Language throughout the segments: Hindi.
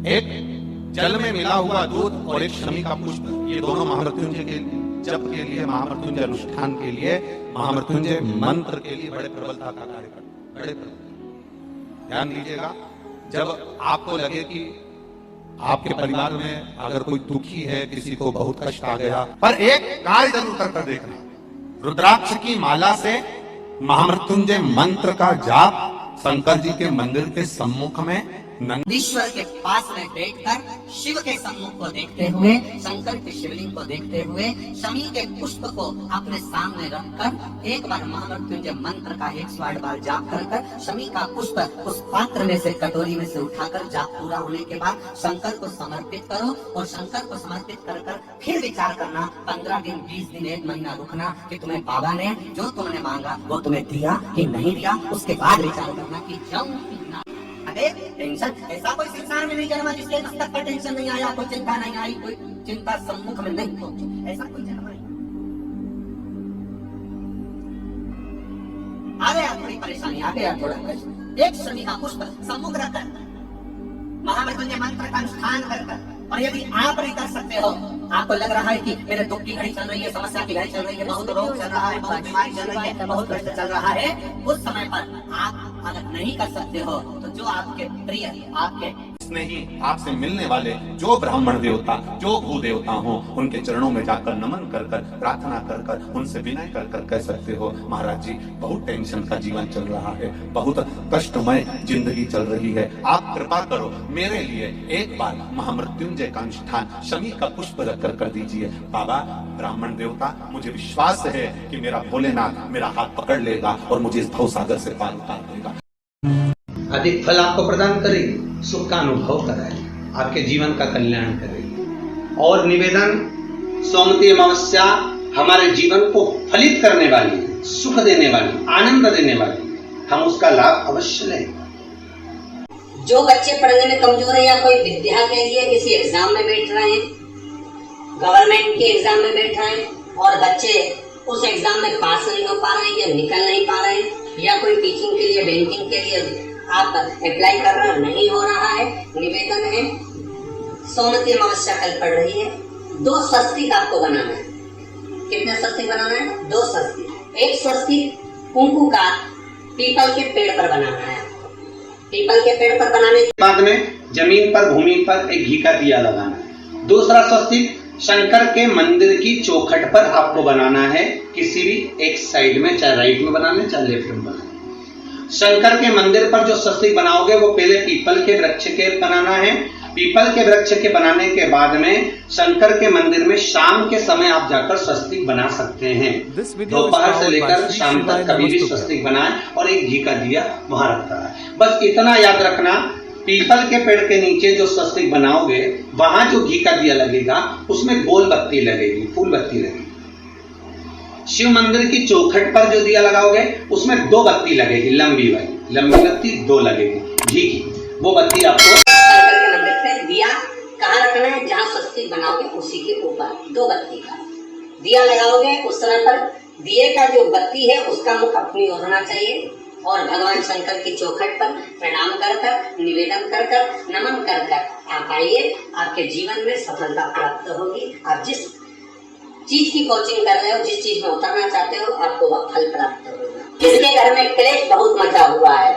एक जल में मिला हुआ दूध और एक शमी का पुष्प, ये दोनों महामृत्युंजय के जप के लिए, महामृत्युंजय अनुष्ठान के लिए, महामृत्युंजय मंत्र के लिए बड़े प्रबलता का कार्य करते, बड़े प्रबल। ध्यान दीजिएगा, जब आपको लगे कि आपके परिवार में अगर कोई दुखी है, किसी को बहुत कष्ट आ गया, पर एक कार्य जरूर कर देखना, रुद्राक्ष की माला से महामृत्युंजय मंत्र का जाप शंकर जी के मंदिर के सम्मुख में ईश्वर के पास में बैठकर शिव के सम्मुख को देखते हुए, शंकर के शिवलिंग को देखते हुए, शमी के पुष्प को अपने सामने रखकर एक बार महामृत्युंजय मंत्र का 108 बार जाप कर शमी का पुष्प उस पात्र में से, कटोरी में से उठाकर जाप पूरा होने के बाद शंकर को समर्पित करो और शंकर को समर्पित कर फिर विचार करना, 15 दिन 20 दिन 1 महीना रुकना कि तुम्हें बाबा ने जो तुमने मांगा वो तुम्हें दिया कि नहीं दिया। उसके बाद विचार करना कि जाऊं अरे टेंशन, ऐसा कोई संसार में नहीं जन्मा जिसके मस्तक पर टेंशन नहीं आया, कोई चिंता नहीं आई, कोई चिंता सम्मुख में नहीं पहुंची, ऐसा कोई जन्मा नहीं। आ गया थोड़ी परेशानी, आ गया थोड़ा कष्ट, एक शमी का पुष्प सम्मुख रखकर महामृत्युंजय मंत्र का अनुष्ठान कर, और यदि आप नहीं कर सकते हो, आपको लग रहा है कि मेरे दुख की घड़ी चल रही है, समस्या की घड़ी चल रही है, बहुत रोग चल रहा है, बहुत बीमारी चल रही है, बहुत कष्ट चल रहा है, उस समय पर आप अगर नहीं कर सकते हो तो जो आपके प्रिय, आपके स्नेही, आपसे मिलने वाले जो ब्राह्मण देवता, जो भू देवता हो, उनके चरणों में जाकर नमन कर कर, प्रार्थना कर कर, उनसे विनय कर कर कह सकते हो, महाराज जी बहुत टेंशन का जीवन चल रहा है, बहुत कष्टमय जिंदगी चल रही है, आप कृपा करो मेरे लिए एक बार महामृत्युंजय का अनुष्ठान शमी का पुष्प रखकर कर दीजिए। बाबा ब्राह्मण देवता, मुझे विश्वास है कि मेरा भोलेनाथ मेरा हाथ पकड़ लेगा और मुझे इस भवसागर से पार उतार देगा। अधिक फल आपको प्रदान करेगी, सुख का अनुभव कराएगी, आपके जीवन का कल्याण करेगी। और निवेदन, सोमवती अमावस्या हमारे जीवन को फलित करने वाली है, सुख देने वाली, आनंद देने वाली, हम उसका लाभ अवश्य लें। जो बच्चे पढ़ने में कमजोर है या कोई विद्या के लिए किसी एग्जाम में बैठ रहे हैं, गवर्नमेंट के एग्जाम में बैठ रहे हैं और बच्चे उस एग्जाम में पास नहीं हो पा रहे हैं या निकल नहीं पा रहे हैं, या कोई टीचिंग के लिए, बैंकिंग के लिए आप अप्लाई कर रहे हो, नहीं हो रहा है, निवेदन है, सोमवती अमावस्या कल पड़ रही है, 2 स्वस्तिक आपको बनाना है। कितने स्वस्तिक बनाना है? 2 स्वस्तिक। एक स्वस्तिक कुंकू का पीपल के पेड़ पर बनाना है। पीपल के पेड़ पर बनाने के बाद में जमीन पर, भूमि पर एक घी का दिया लगाना है। दूसरा स्वस्तिक शंकर के मंदिर की चौखट पर आपको बनाना है, किसी भी एक साइड में, चाहे राइट में बना लें चाहे लेफ्ट में बना लें। शंकर के मंदिर पर जो स्वस्तिक बनाओगे वो पहले पीपल के वृक्ष के बनाना है। पीपल के वृक्ष के बनाने के बाद में शंकर के मंदिर में शाम के समय आप जाकर स्वस्तिक बना सकते हैं। दोपहर से लेकर शाम तक कभी भी स्वस्तिक बनाएं और एक घी का दिया वहां रखता है। बस इतना याद रखना, पीपल के पेड़ के नीचे जो स्वस्तिक बनाओगे वहां जो घी का दिया लगेगा उसमें गोल बत्ती लगेगी, फूल बत्ती लगेगी। शिव मंदिर की चौखट पर जो दिया लगाओगे उसमें 2 बत्ती लगेगी, लंबी वाली, लंबी बत्ती 2 लगेगी घी की, वो बत्ती आपको शंकर के मंदिर पे दिया कहाँ रखना है? जहाँ स्वस्तिक बनाओगे उसी के ऊपर 2 बत्ती का दिया लगाओगे। उस समय पर दिए का जो बत्ती है उसका मुख अपनी ओर होना चाहिए और भगवान शंकर की चौखट पर प्रणाम कर कर, निवेदन कर कर, नमन कर कर आप आइए। आपके जीवन में सफलता प्राप्त होगी। आप जिस चीज की कोचिंग कर रहे हो, जिस चीज में उतरना चाहते हो, आपको वह फल प्राप्त होगा। जिसके घर में क्लेश बहुत मचा हुआ है,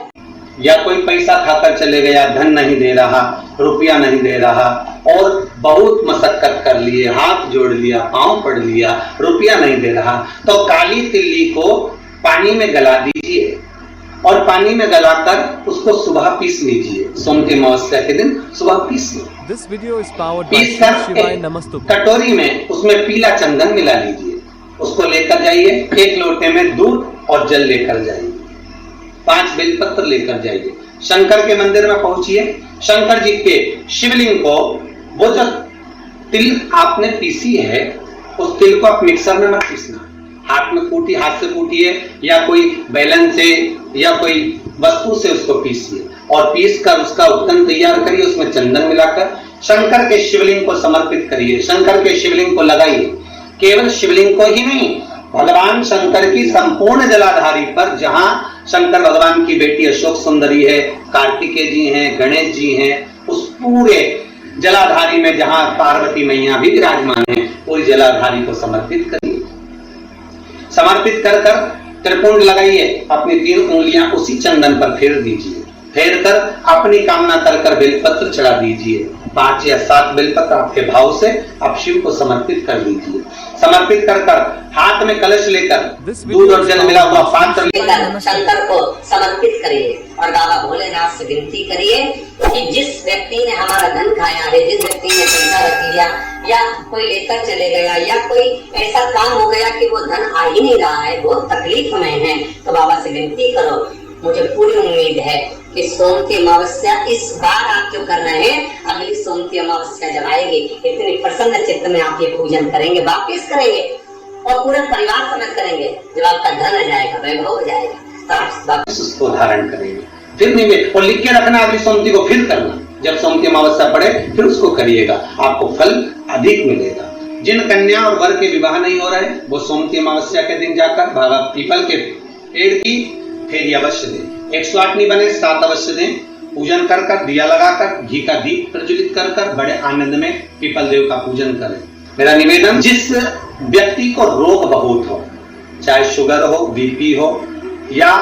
या कोई पैसा खाकर चले गया, धन नहीं दे रहा, रुपया नहीं दे रहा और बहुत मशक्कत कर लिए, हाथ जोड़ लिया, पांव पड़ लिया, रुपया नहीं दे रहा, तो काली तिल्ली को पानी में गला दीजिए और पानी में गलाकर उसको सुबह पीस लीजिए। सोमवती अमावस्या के दिन सुबह पीस लो। पीस कर कटोरी में उसमें पीला चंदन मिला लीजिए, उसको लेकर जाइए। 1 लोटे में दूध और जल लेकर जाइए, 5 बेलपत्र लेकर जाइए। शंकर के मंदिर में पहुंचिए। शंकर जी के शिवलिंग को, वो जो तिल आपने पीसी है उस तिल को आप मिक्सर में मत पीसना, हाथ में कूटी, हाथ से कूटिए या कोई बेलन से या कोई वस्तु से उसको पीसिए और पीस कर उसका उत्तन तैयार करिए। उसमें चंदन मिलाकर शंकर के शिवलिंग को समर्पित करिए, शंकर के शिवलिंग को लगाइए। केवल शिवलिंग को ही नहीं, भगवान शंकर की संपूर्ण जलाधारी पर, जहां शंकर भगवान की बेटी अशोक सुंदरी है, कार्तिकेय जी हैं, गणेश जी हैं, उस पूरे जलाधारी में जहां पार्वती मैया भी विराजमान है, पूरी जलाधारी को समर्पित करिए। समर्पित कर कर त्रिपुंड लगाइए, अपनी 3 उंगलियां उसी चंदन पर फेर दीजिए। फेर कर अपनी कामना कर कर बेलपत्र चढ़ा दीजिए। 5 या 7 बेलपत्र आपके भाव से आप शिव को समर्पित कर दीजिए। समर्पित कर कर हाथ में कलश लेकर दूध और जल मिला हुआ पात्र लेकर शंकर को समर्पित करिए और बाबा भोलेनाथ से विनती करिए कि जिस व्यक्ति ने हमारा धन खाया है, जिस व्यक्ति ने पैसा रख लिया या कोई लेकर चले गया या कोई ऐसा काम हो गया कि वो धन आ ही नहीं रहा है, बहुत तकलीफ में है, तो बाबा से विनती करो। मुझे पूरी उम्मीद है कि सोमवती अमावस्या इस बार आप जो कर रहे हैं, अगली सोमवती अमावस्या जब आएगी, इतनी प्रसन्न चित्त में आप ये पूजन करेंगे, वापिस करेंगे और पूरे परिवार समेत करेंगे। जब आपका धन आ जाएगा, वैभव हो जाएगा, तब वापिस उसको धारण करेंगे। फिर निवेद और लिख के रखना, अगली सोमवती को फिर करना। जब सोमवती अमावस्या पड़े फिर उसको करिएगा, आपको फल अधिक मिलेगा। जिन कन्या और वर के विवाह नहीं हो रहे, वो सोमवती अमावस्या के दिन जाकर बाबा पीपल के पेड़ की फेरी अवश्य दें। 108 नहीं बने 7 अवश्य दें। पूजन कर कर, दिया लगाकर, घी का दीप प्रज्वलित कर कर बड़े आनंद में पीपल देव का पूजन करें। मेरा निवेदन, जिस व्यक्ति को रोग बहुत हो, चाहे शुगर हो, बीपी हो या